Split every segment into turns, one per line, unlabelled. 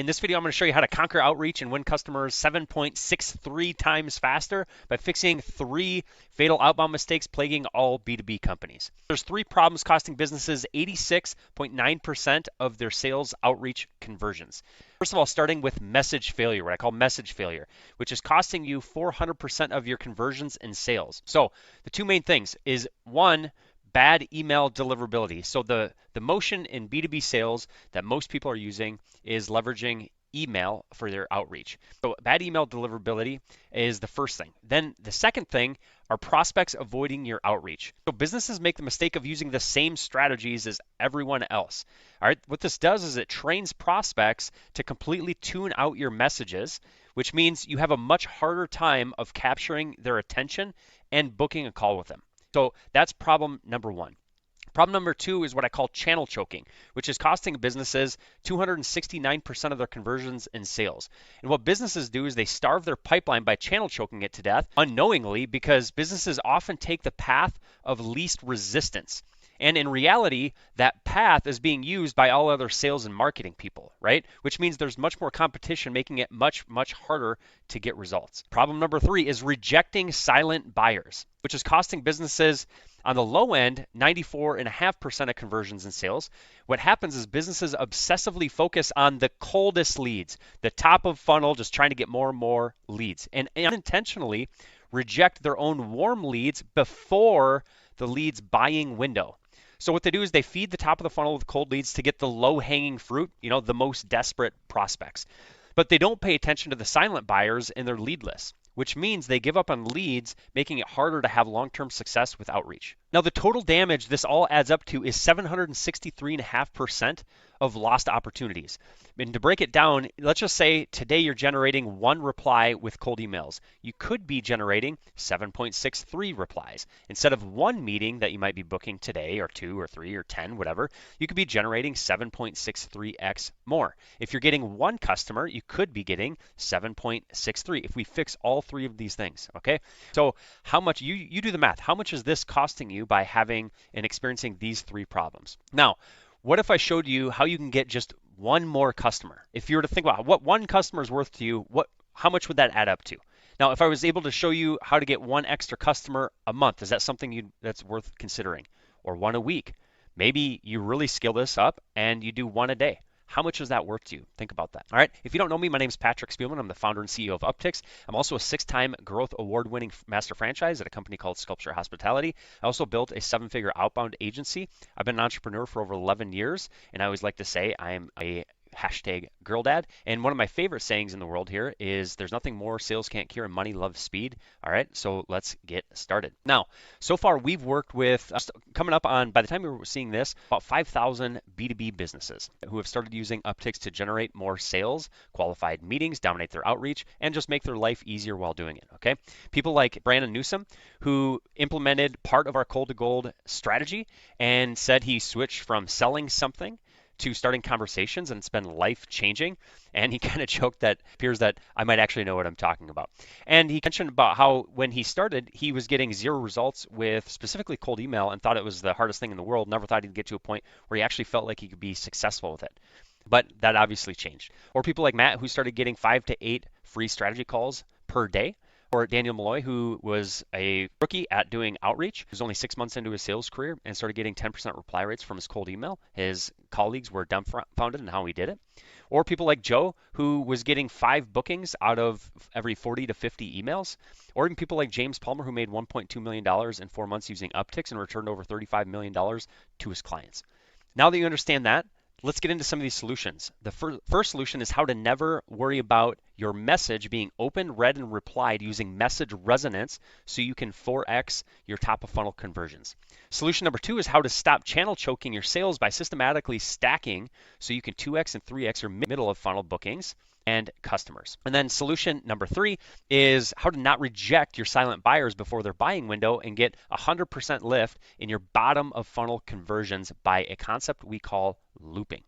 In this video, I'm going to show you how to conquer outreach and win customers 7.63 times faster by fixing 3 fatal outbound mistakes plaguing all B2B companies. There's 3 problems costing businesses 86.9% of their sales outreach conversions. First of all, starting with message failure, what I call message failure, which is costing you 400% of your conversions and sales. So the 2 main things is 1, bad email deliverability. So the motion in B2B sales that most people are using is leveraging email for their outreach. So bad email deliverability is the first thing. Then the second thing are prospects avoiding your outreach. So businesses make the mistake of using the same strategies as everyone else. All right, what this does is it trains prospects to completely tune out your messages, which means you have a much harder time of capturing their attention and booking a call with them. So that's problem number 1. Problem number 2 is what I call channel choking, which is costing businesses 269% of their conversions and sales. And what businesses do is they starve their pipeline by channel choking it to death unknowingly, because businesses often take the path of least resistance. And in reality, that path is being used by all other sales and marketing people, right? Which means there's much more competition, making it much, much harder to get results. Problem number 3 is rejecting silent buyers, which is costing businesses on the low end 94.5% of conversions and sales. What happens is businesses obsessively focus on the coldest leads, the top of funnel, just trying to get more and more leads, and unintentionally reject their own warm leads before the lead's buying window. So what they do is they feed the top of the funnel with cold leads to get the low-hanging fruit, the most desperate prospects. But they don't pay attention to the silent buyers in their lead list, which means they give up on leads, making it harder to have long-term success with outreach. Now, the total damage this all adds up to is 763.5% of lost opportunities. And to break it down, let's just say today you're generating 1 reply with cold emails. You could be generating 7.63 replies. Instead of 1 meeting that you might be booking today, or 2 or 3 or 10, whatever, you could be generating 7.63x more. If you're getting 1 customer, you could be getting 7.63 if we fix all 3 of these things, okay? So how much, you do the math, how much is this costing you by having and experiencing these 3 problems? Now, what if I showed you how you can get just 1 more customer? If you were to think about what 1 customer is worth to you, how much would that add up to? Now, if I was able to show you how to get 1 extra customer a month, is that something that's worth considering? Or 1 a week? Maybe you really skill this up and you do 1 a day. How much is that worth to you? Think about that. All right. If you don't know me, my name is Patrick Spielman. I'm the founder and CEO of Upticks. I'm also a 6-time growth award-winning master franchise at a company called Sculpture Hospitality. I also built a 7-figure outbound agency. I've been an entrepreneur for over 11 years, and I always like to say I am a #GirlDad. And one of my favorite sayings in the world here is there's nothing more sales can't cure and money loves speed. All right, so let's get started. Now, so far we've worked with, coming up on, by the time you're seeing this, about 5,000 B2B businesses who have started using Upticks to generate more sales, qualified meetings, dominate their outreach, and just make their life easier while doing it, okay? People like Brandon Newsom, who implemented part of our cold to gold strategy and said he switched from selling something to starting conversations, and it's been life-changing. And he kind of joked that it appears that I might actually know what I'm talking about. And he mentioned about how when he started, he was getting 0 results with specifically cold email and thought it was the hardest thing in the world, never thought he'd get to a point where he actually felt like he could be successful with it. But that obviously changed. Or people like Matt, who started getting 5 to 8 free strategy calls per day. Or Daniel Malloy, who was a rookie at doing outreach, who's only 6 months into his sales career and started getting 10% reply rates from his cold email. His colleagues were dumbfounded in how he did it. Or people like Joe, who was getting 5 bookings out of every 40 to 50 emails. Or even people like James Palmer, who made $1.2 million in 4 months using Upticks and returned over $35 million to his clients. Now that you understand that, let's get into some of these solutions. The first solution is how to never worry about your message being opened, read, and replied using message resonance so you can 4x your top of funnel conversions. Solution number 2 is how to stop channel choking your sales by systematically stacking so you can 2x and 3x your middle of funnel bookings and customers. And then solution number 3 is how to not reject your silent buyers before their buying window and get 100% lift in your bottom of funnel conversions by a concept we call looping.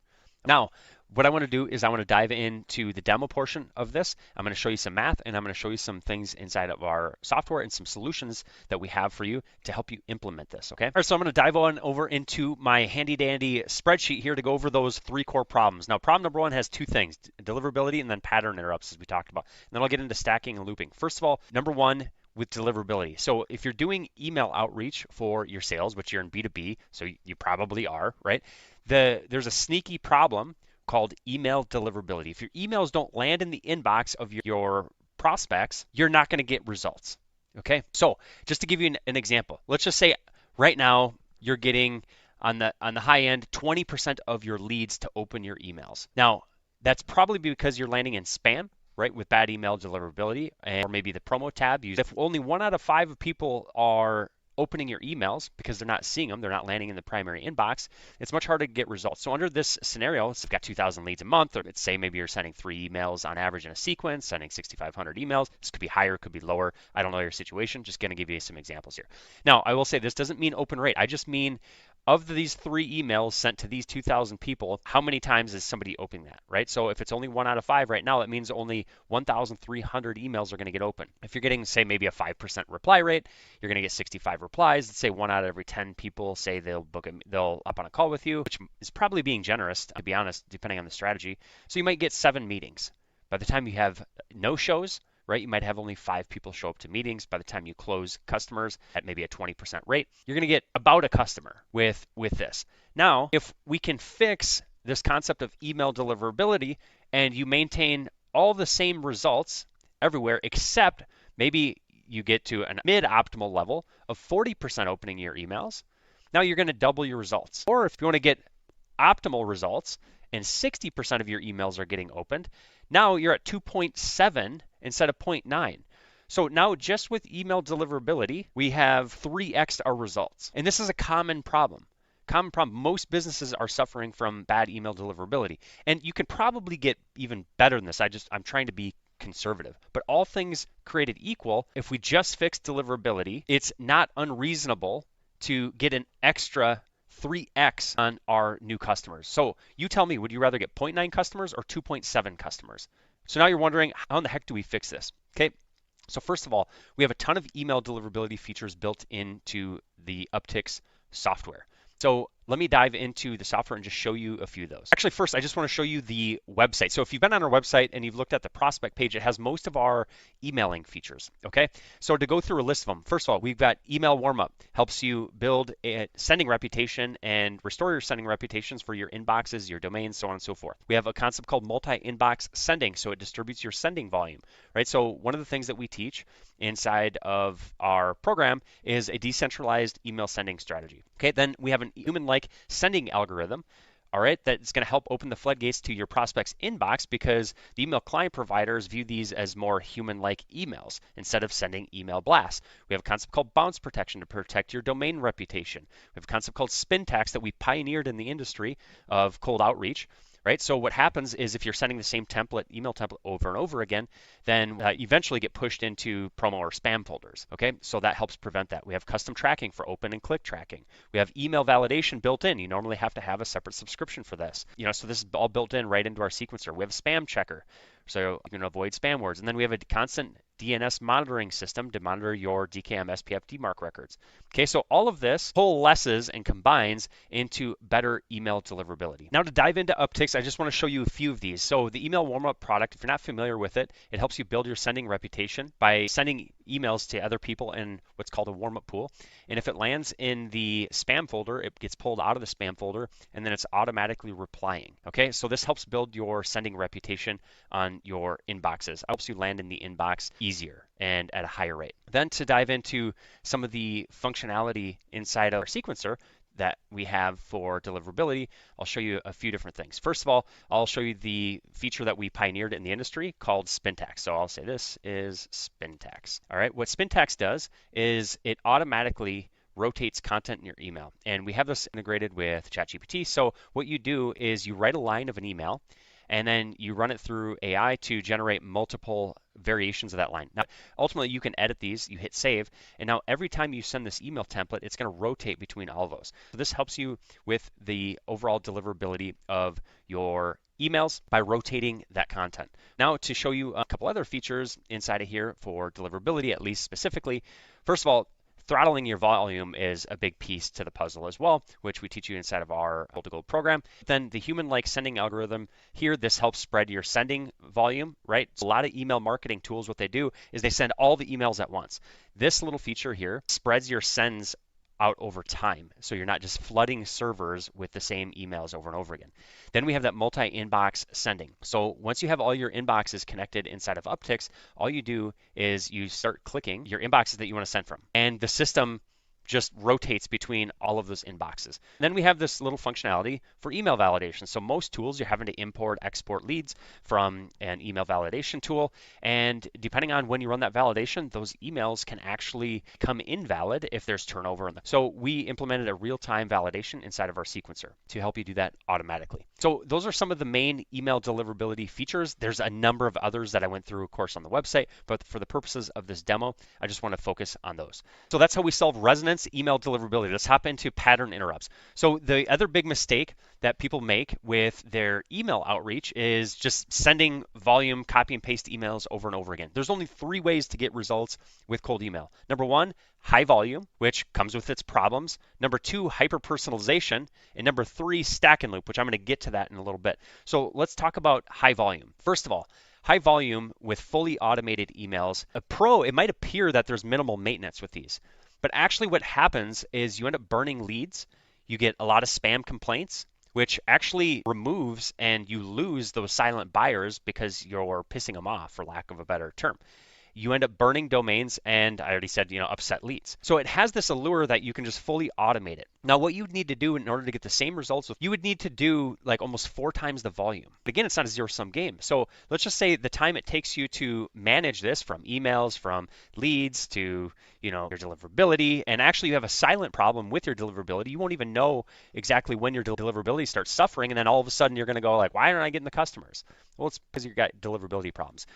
Now, what I want to do is I want to dive into the demo portion of this. I'm going to show you some math, and I'm going to show you some things inside of our software and some solutions that we have for you to help you implement this, okay? All right, so I'm going to dive on over into my handy dandy spreadsheet here to go over those 3 core problems. Now, problem number 1 has 2 things, deliverability and then pattern interrupts, as we talked about. And then I'll get into stacking and looping. First of all, number 1, with deliverability. So if you're doing email outreach for your sales, which you're in B2B, so you probably are, right? There's a sneaky problem called email deliverability. If your emails don't land in the inbox of your prospects, you're not going to get results. Okay, so just to give you an example, let's just say right now you're getting on the high end 20% of your leads to open your emails. Now that's probably because you're landing in spam, right, with bad email deliverability, or maybe the promo tab. If only 1 out of 5 people are opening your emails because they're not seeing them, they're not landing in the primary inbox, it's much harder to get results. So under this scenario, if you've got 2,000 leads a month, or let's say maybe you're sending 3 emails on average in a sequence, sending 6,500 emails. This could be higher, could be lower. I don't know your situation. Just going to give you some examples here. Now, I will say this doesn't mean open rate. I just mean of these 3 emails sent to these 2,000 people, how many times is somebody opening that, right? So if it's only 1 out of 5 right now, that means only 1,300 emails are going to get open. If you're getting, say, maybe a 5% reply rate, you're going to get 65 replies. Let's say 1 out of every 10 people say they'll up on a call with you, which is probably being generous, to be honest, depending on the strategy. So you might get 7 meetings. By the time you have no shows, right, you might have only 5 people show up to meetings. By the time you close customers at maybe a 20% rate, you're going to get about a customer with this. Now, if we can fix this concept of email deliverability and you maintain all the same results everywhere, except maybe you get to a mid-optimal level of 40% opening your emails, now you're going to double your results. Or if you want to get optimal results and 60% of your emails are getting opened, now you're at 2.7 instead of 0.9. So now just with email deliverability, we have 3x our results. And this is a common problem. Most businesses are suffering from bad email deliverability. And you can probably get even better than this. I'm trying to be conservative. But all things created equal, if we just fix deliverability, it's not unreasonable to get an extra 3x on our new customers. So you tell me, would you rather get 0.9 customers or 2.7 customers? So now you're wondering, how in the heck do we fix this? Okay, so first of all, we have a ton of email deliverability features built into the Upticks software. So let me dive into the software and just show you a few of those. Actually, first, I just want to show you the website. So if you've been on our website and you've looked at the prospect page, it has most of our emailing features, okay? So to go through a list of them, first of all, we've got email warm-up, helps you build a sending reputation and restore your sending reputations for your inboxes, your domains, so on and so forth. We have a concept called multi-inbox sending, so it distributes your sending volume, right? So one of the things that we teach inside of our program is a decentralized email sending strategy. Okay, then we have a human-like sending algorithm, all right, that's going to help open the floodgates to your prospect's inbox because the email client providers view these as more human-like emails instead of sending email blasts. We have a concept called bounce protection to protect your domain reputation. We have a concept called spin tax that we pioneered in the industry of cold outreach. Right? So what happens is if you're sending the same email template over and over again, then eventually get pushed into promo or spam folders. Okay, so that helps prevent that. We have custom tracking for open and click tracking. We have email validation built in. You normally have to have a separate subscription for this. So this is all built in right into our sequencer. We have a spam checker, so you can avoid spam words. And then we have a constant DNS monitoring system to monitor your DKIM SPF DMARC records. Okay, so all of this coalesces and combines into better email deliverability. Now to dive into Upticks, I just want to show you a few of these. So the email warm-up product, if you're not familiar with it, it helps you build your sending reputation by sending emails to other people in what's called a warm-up pool. And if it lands in the spam folder, it gets pulled out of the spam folder and then it's automatically replying. Okay, so this helps build your sending reputation on your inboxes. It helps you land in the inbox easier and at a higher rate. Then to dive into some of the functionality inside of our sequencer that we have for deliverability, I'll show you a few different things. First of all, I'll show you the feature that we pioneered in the industry called spin tax. So I'll say this is spin tax. All right, what spin tax does is it automatically rotates content in your email. And we have this integrated with ChatGPT. So what you do is you write a line of an email and then you run it through AI to generate multiple variations of that line. Now, ultimately, you can edit these, you hit save, and now every time you send this email template, it's going to rotate between all of those. So this helps you with the overall deliverability of your emails by rotating that content. Now, to show you a couple other features inside of here for deliverability, at least specifically, first of all, throttling your volume is a big piece to the puzzle as well, which we teach you inside of our Gold to Gold program. Then the human-like sending algorithm here, this helps spread your sending volume, right? So a lot of email marketing tools, what they do is they send all the emails at once. This little feature here spreads your sends out over time. So you're not just flooding servers with the same emails over and over again. Then we have that multi-inbox sending. So once you have all your inboxes connected inside of Upticks, all you do is you start clicking your inboxes that you want to send from. And the system just rotates between all of those inboxes. Then we have this little functionality for email validation. So most tools, you're having to import, export leads from an email validation tool. And depending on when you run that validation, those emails can actually come invalid if there's turnover in them. So we implemented a real-time validation inside of our sequencer to help you do that automatically. So those are some of the main email deliverability features. There's a number of others that I went through, of course, on the website, but for the purposes of this demo, I just want to focus on those. So that's how we solve resonance email deliverability. Let's hop into pattern interrupts. So the other big mistake that people make with their email outreach is just sending volume, copy and paste emails over and over again. There's only 3 ways to get results with cold email. Number 1, high volume, which comes with its problems. Number 2, hyper personalization. And number 3, stack and loop, which I'm going to get to that in a little bit. So let's talk about high volume. First of all, high volume with fully automated emails. It might appear that there's minimal maintenance with these. But actually what happens is you end up burning leads. You get a lot of spam complaints, which actually removes and you lose those silent buyers because you're pissing them off, for lack of a better term. You end up burning domains and I already said, upset leads. So it has this allure that you can just fully automate it. Now, what you would need to do in order to get the same results, you would need to do like almost 4 times the volume. But again, it's not a zero-sum game. So let's just say the time it takes you to manage this from emails, from leads to, your deliverability, and actually you have a silent problem with your deliverability. You won't even know exactly when your deliverability starts suffering, and then all of a sudden you're going to go like, why aren't I getting the customers? Well, it's because you've got deliverability problems.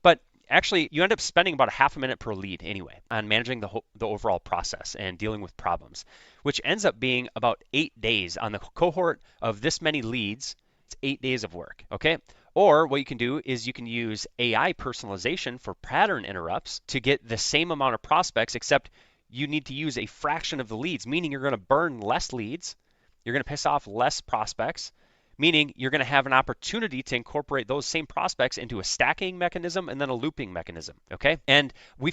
But actually, you end up spending about a half a minute per lead anyway on managing the overall process and dealing with problems, which ends up being about 8 days on the cohort of this many leads. It's 8 days of work, okay? Or what you can do is you can use AI personalization for pattern interrupts to get the same amount of prospects, except you need to use a fraction of the leads, meaning you're going to burn less leads, you're going to piss off less prospects, meaning you're going to have an opportunity to incorporate those same prospects into a stacking mechanism and then a looping mechanism, okay? And we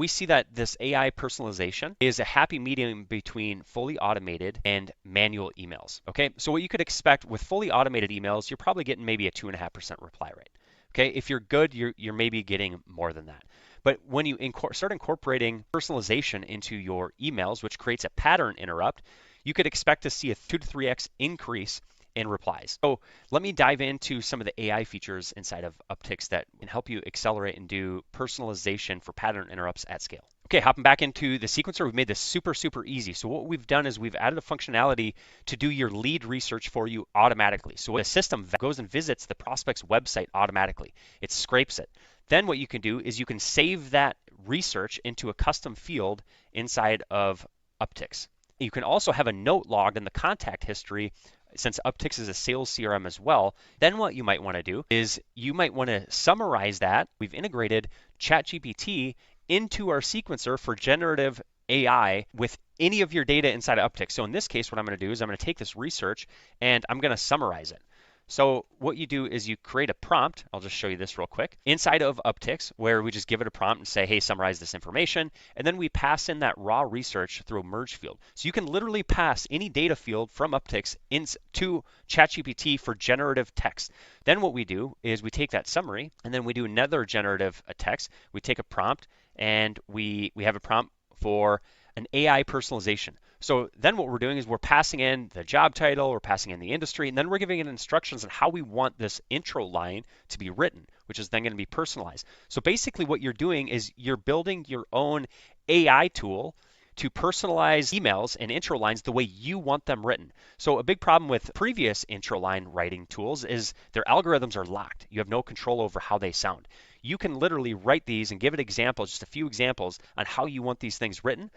see that this AI personalization is a happy medium between fully automated and manual emails, okay? So what you could expect with fully automated emails, you're probably getting maybe a 2.5% reply rate, okay? If you're good, you're maybe getting more than that. But when you start incorporating personalization into your emails, which creates a pattern interrupt, you could expect to see a 2 to 3x increase in replies. So let me dive into some of the AI features inside of Upticks that can help you accelerate and do personalization for pattern interrupts at scale. Okay, hopping back into the sequencer, we've made this super, super easy. So what we've done is we've added a functionality to do your lead research for you automatically. So the system goes and visits the prospect's website automatically. It scrapes it. Then what you can do is you can save that research into a custom field inside of Upticks. You can also have a note logged in the contact history since Upticks is a sales CRM as well. Then what you might want to do is you might want to summarize that. We've integrated ChatGPT into our sequencer for generative AI with any of your data inside of Upticks. So in this case, what I'm going to do is I'm going to take this research and I'm going to summarize it. So what you do is you create a prompt. I'll just show you this real quick. Inside of Upticks, where we just give it a prompt and say, hey, summarize this information. And then we pass in that raw research through a merge field. So you can literally pass any data field from Upticks into ChatGPT for generative text. Then what we do is we take that summary and then we do another generative text. We take a prompt and we have a prompt for an AI personalization. So then what we're doing is we're passing in the job title, we're passing in the industry, and then we're giving it instructions on how we want this intro line to be written, which is then going to be personalized. So basically what you're doing is you're building your own AI tool to personalize emails and intro lines the way you want them written. So a big problem with previous intro line writing tools is their algorithms are locked. You have no control over how they sound. You can literally write these and give it examples, just a few examples on how you want these things written.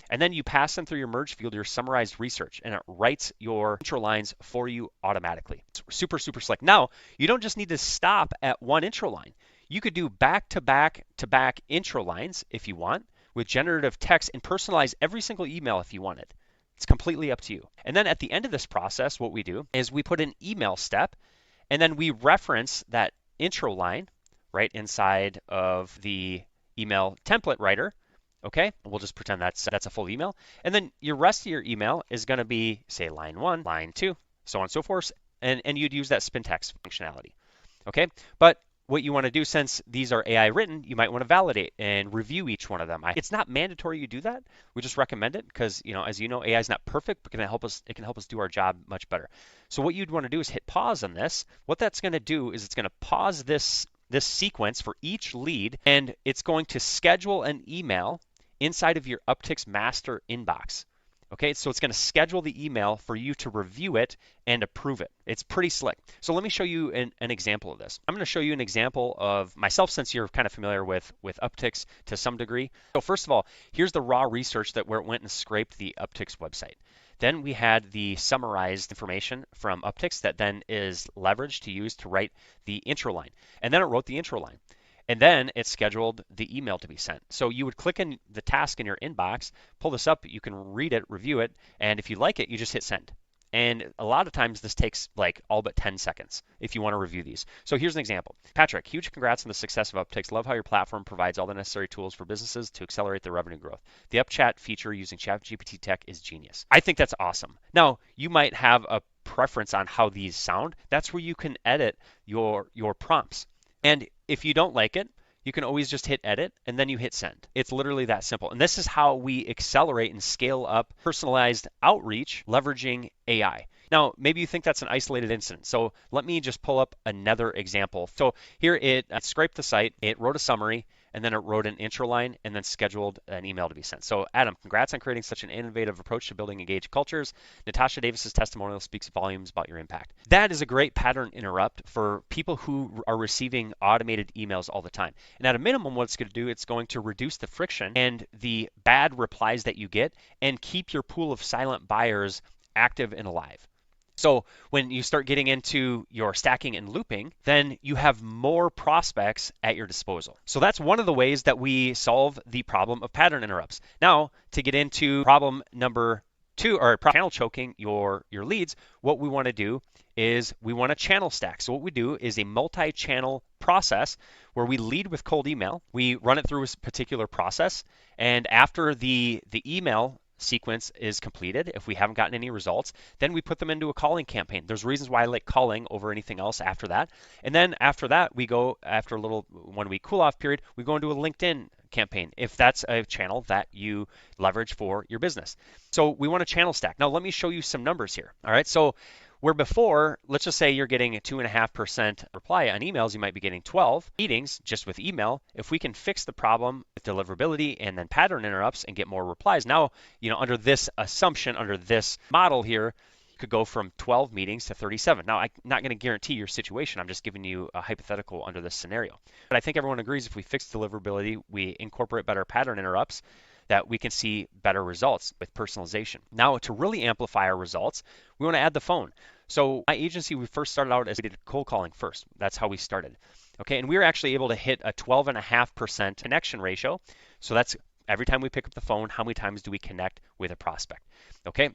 And then you pass them through your merge field, your summarized research, and it writes your intro lines for you automatically. It's super, super slick. Now, you don't just need to stop at one intro line. You could do back-to-back intro lines if you want with generative text and personalize every single email if you wanted. It's completely up to you. And then at the end of this process, what we do is we put an email step, and then we reference that intro line right inside of the email template writer. Okay, we'll just pretend that's a full email. And then your rest of your email is going to be, say, line 1, line 2, so on and so forth. And you'd use that spin text functionality. Okay, but what you want to do, since these are AI written, you might want to validate and review each one of them. It's not mandatory you do that. We just recommend it because, as you know, AI is not perfect, but it can help us do our job much better. So what you'd want to do is hit pause on this. What that's going to do is it's going to pause this sequence for each lead, and it's going to schedule an email inside of your Upticks master inbox. Okay, so it's going to schedule the email for you to review it and approve it. It's pretty slick. So let me show you an example of this. I'm going to show you an example of myself, since you're kind of familiar with Upticks to some degree. So first of all, here's the raw research where it went and scraped the Upticks website. Then we had the summarized information from Upticks that then is leveraged to use to write the intro line. And then it wrote the intro line. And then it scheduled the email to be sent. So you would click in the task in your inbox, pull this up, you can read it, review it, and if you like it, you just hit send. And a lot of times this takes like all but 10 seconds if you want to review these. So here's an example. Patrick, huge congrats on the success of Upticks. Love how your platform provides all the necessary tools for businesses to accelerate their revenue growth. The UpChat feature using ChatGPT tech is genius. I think that's awesome. Now, you might have a preference on how these sound. That's where you can edit your prompts. And if you don't like it, you can always just hit edit and then you hit send. It's literally that simple. And this is how we accelerate and scale up personalized outreach leveraging AI. Now, maybe you think that's an isolated incident. So let me just pull up another example. So here it scraped the site, it wrote a summary, and then it wrote an intro line and then scheduled an email to be sent. So Adam, congrats on creating such an innovative approach to building engaged cultures. Natasha Davis's testimonial speaks volumes about your impact. That is a great pattern interrupt for people who are receiving automated emails all the time. And at a minimum, what it's going to do, it's going to reduce the friction and the bad replies that you get and keep your pool of silent buyers active and alive. So when you start getting into your stacking and looping, then you have more prospects at your disposal. So that's one of the ways that we solve the problem of pattern interrupts. Now, to get into problem number 2, or channel choking your leads, what we want to do is we want to channel stack. So what we do is a multi-channel process where we lead with cold email. We run it through a particular process, and after the email sequence is completed, if we haven't gotten any results, then we put them into a calling campaign. There's reasons why I like calling over anything else after that. And then after that, we go, after a little 1-week cool off period, we go into a LinkedIn campaign if that's a channel that you leverage for your business. So we want to channel stack. Now let me show you some numbers here. All right, so where before, let's just say you're getting a 2.5% reply on emails, you might be getting 12 meetings just with email. If we can fix the problem with deliverability and then pattern interrupts and get more replies, now, under this assumption, under this model here, you could go from 12 meetings to 37. Now, I'm not going to guarantee your situation. I'm just giving you a hypothetical under this scenario. But I think everyone agrees if we fix deliverability, we incorporate better pattern interrupts, that we can see better results with personalization. Now, to really amplify our results, we want to add the phone. So my agency, we first started out as we did cold calling first. That's how we started. Okay, and we were actually able to hit a 12.5% connection ratio. So that's every time we pick up the phone, how many times do we connect with a prospect? Okay,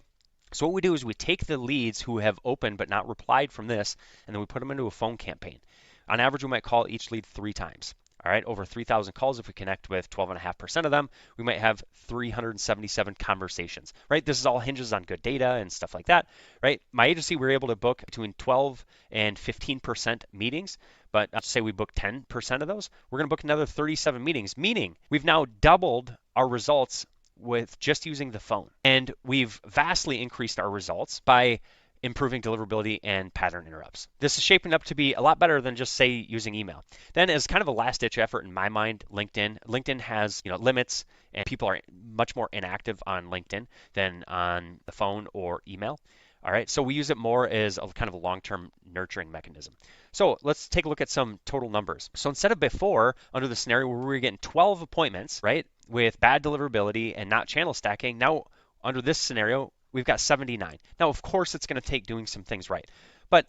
so what we do is we take the leads who have opened but not replied from this, and then we put them into a phone campaign. On average, we might call each lead 3 times. All right, over 3,000 calls. If we connect with 12.5% of them, we might have 377 conversations, right? This is all hinges on good data and stuff like that, right? My agency, we're able to book between 12 and 15% meetings, but let's say we book 10% of those, we're going to book another 37 meetings, meaning we've now doubled our results with just using the phone. And we've vastly increased our results by improving deliverability and pattern interrupts. This is shaping up to be a lot better than just say using email. Then as kind of a last ditch effort in my mind, LinkedIn. LinkedIn has, limits, and people are much more inactive on LinkedIn than on the phone or email. All right, so we use it more as a kind of a long-term nurturing mechanism. So let's take a look at some total numbers. So instead of before, under the scenario where we were getting 12 appointments, right, with bad deliverability and not channel stacking, now under this scenario, we've got 79. Now, of course, it's going to take doing some things right. But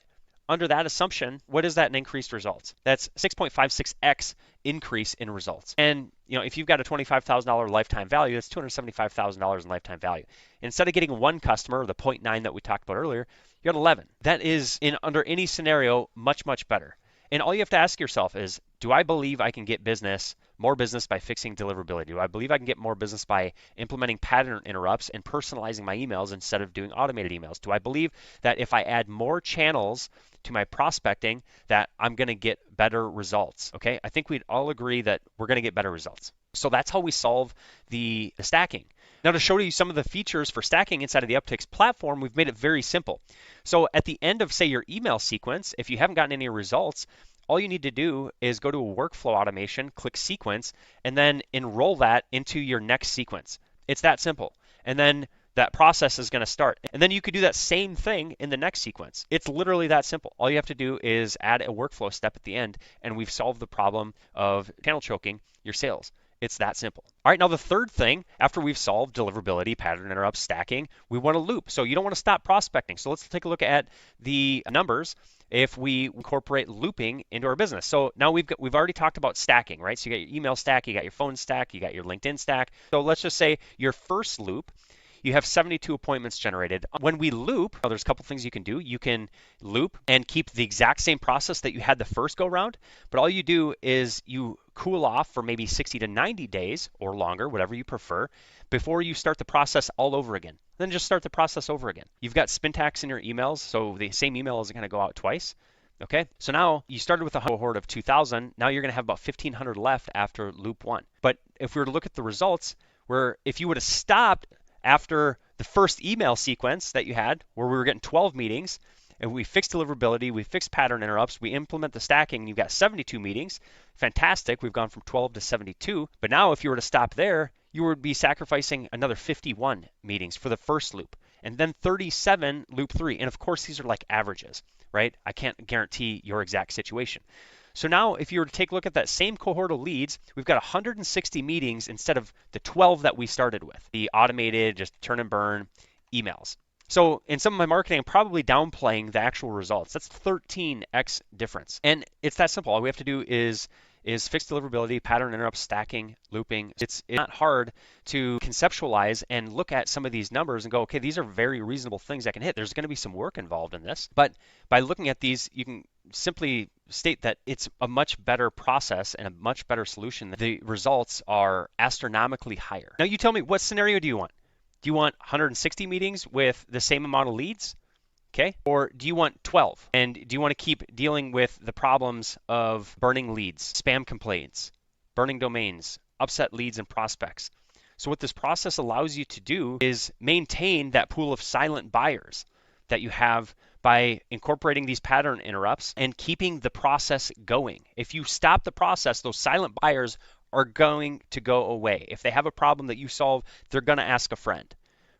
under that assumption, what is that in increased results? That's 6.56x increase in results. And if you've got a $25,000 lifetime value, that's $275,000 in lifetime value. Instead of getting one customer, the 0.9 that we talked about earlier, you got 11. That is, under any scenario, much, much better. And all you have to ask yourself is, do I believe I can get more business by fixing deliverability? Do I believe I can get more business by implementing pattern interrupts and personalizing my emails instead of doing automated emails? Do I believe that if I add more channels to my prospecting that I'm going to get better results? Okay, I think we'd all agree that we're going to get better results. So that's how we solve the stacking. Now, to show you some of the features for stacking inside of the Upticks platform, we've made it very simple. So at the end of, say, your email sequence, if you haven't gotten any results, all you need to do is go to a workflow automation, click sequence, and then enroll that into your next sequence. It's that simple. And then that process is going to start. And then you could do that same thing in the next sequence. It's literally that simple. All you have to do is add a workflow step at the end, and we've solved the problem of channel choking your sales. It's that simple. All right, now the third thing, after we've solved deliverability, pattern interrupt, stacking, we want to loop. So you don't want to stop prospecting. So let's take a look at the numbers if we incorporate looping into our business. So now we've already talked about stacking, right? So you got your email stack, you got your phone stack, you got your LinkedIn stack. So let's just say your first loop, you have 72 appointments generated. When we loop, there's a couple things you can do. You can loop and keep the exact same process that you had the first go round, but all you do is you cool off for maybe 60 to 90 days or longer, whatever you prefer, before you start the process all over again. Then just start the process over again. You've got syntax in your emails, so the same email isn't going to go out twice. Okay, so now you started with a cohort of 2,000. Now you're going to have about 1,500 left after loop one. But if we were to look at the results, where if you would have stopped after the first email sequence that you had, where we were getting 12 meetings, and we fixed deliverability, we fixed pattern interrupts, we implement the stacking, and you've got 72 meetings. Fantastic, we've gone from 12 to 72. But now if you were to stop there, you would be sacrificing another 51 meetings for the first loop, and then 37 loop 3. And of course, these are like averages, right? I can't guarantee your exact situation. So now if you were to take a look at that same cohort of leads, we've got 160 meetings instead of the 12 that we started with, the automated, just turn and burn emails. So in some of my marketing, I'm probably downplaying the actual results. That's 13x difference. And it's that simple. All we have to do is fix deliverability, pattern interrupt, stacking, looping. It's not hard to conceptualize and look at some of these numbers and go, okay, these are very reasonable things I can hit. There's going to be some work involved in this. But by looking at these, you can simply state that it's a much better process and a much better solution. The results are astronomically higher. Now you tell me, what scenario do you want? Do you want 160 meetings with the same amount of leads? Okay. Or do you want 12? And do you want to keep dealing with the problems of burning leads, spam complaints, burning domains, upset leads and prospects? So what this process allows you to do is maintain that pool of silent buyers that you have by incorporating these pattern interrupts and keeping the process going. If you stop the process, those silent buyers are going to go away. If they have a problem that you solve, they're going to ask a friend,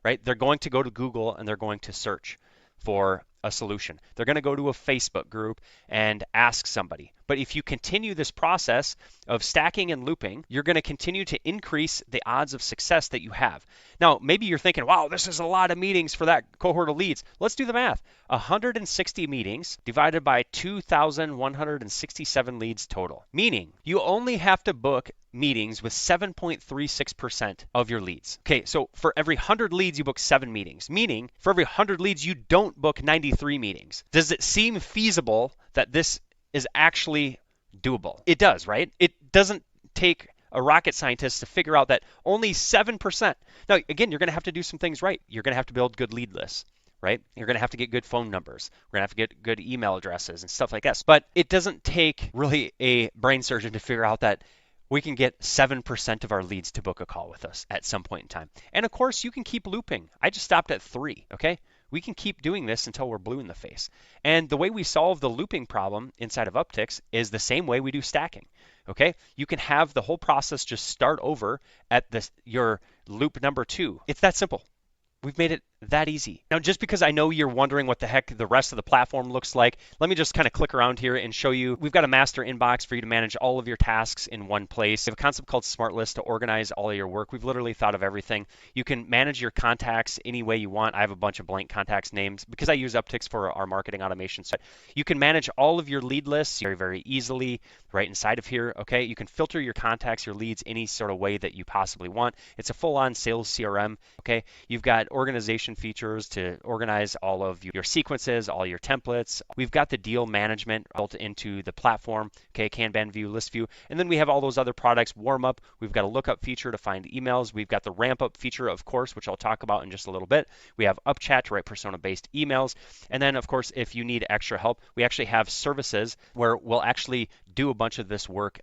right? They're going to go to Google and they're going to search for a solution. They're going to go to a Facebook group and ask somebody. But if you continue this process of stacking and looping, you're going to continue to increase the odds of success that you have. Now, maybe you're thinking, wow, this is a lot of meetings for that cohort of leads. Let's do the math. 160 meetings divided by 2,167 leads total, meaning you only have to book meetings with 7.36% of your leads. Okay, so for every 100 leads, you book 7 meetings, meaning for every 100 leads, you don't book 93 meetings. Does it seem feasible that this is actually doable? It does, right? It doesn't take a rocket scientist to figure out that only 7%. Now, again, you're going to have to do some things right. You're going to have to build good lead lists, right? You're going to have to get good phone numbers. We're going to have to get good email addresses and stuff like that. But it doesn't take really a brain surgeon to figure out that we can get 7% of our leads to book a call with us at some point in time. And of course, you can keep looping. I just stopped at 3, okay? We can keep doing this until we're blue in the face. And the way we solve the looping problem inside of Upticks is the same way we do stacking. Okay, you can have the whole process just start over at your loop number 2. It's that simple. We've made it that easy. Now, just because I know you're wondering what the heck the rest of the platform looks like, let me just kind of click around here and show you. We've got a master inbox for you to manage all of your tasks in one place. We have a concept called Smart List to organize all of your work. We've literally thought of everything. You can manage your contacts any way you want. I have a bunch of blank contacts names because I use Upticks for our marketing automation. So you can manage all of your lead lists very, very easily right inside of here. Okay, you can filter your contacts, your leads, any sort of way that you possibly want. It's a full-on sales CRM. Okay, you've got organization features to organize all of your sequences, all your templates. We've got the deal management built into the platform, okay, Kanban view, list view, and then we have all those other products, warm up. We've got a lookup feature to find emails. We've got the ramp up feature, of course, which I'll talk about in just a little bit. We have UpChat to write persona-based emails. And then, of course, if you need extra help, we actually have services where we'll actually do a bunch of this work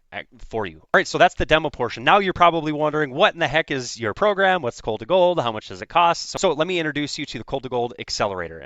for you. All right, so that's the demo portion. Now you're probably wondering, what in the heck is your program? What's Cold to Gold? How much does it cost? So let me introduce you to the Cold to Gold Accelerator.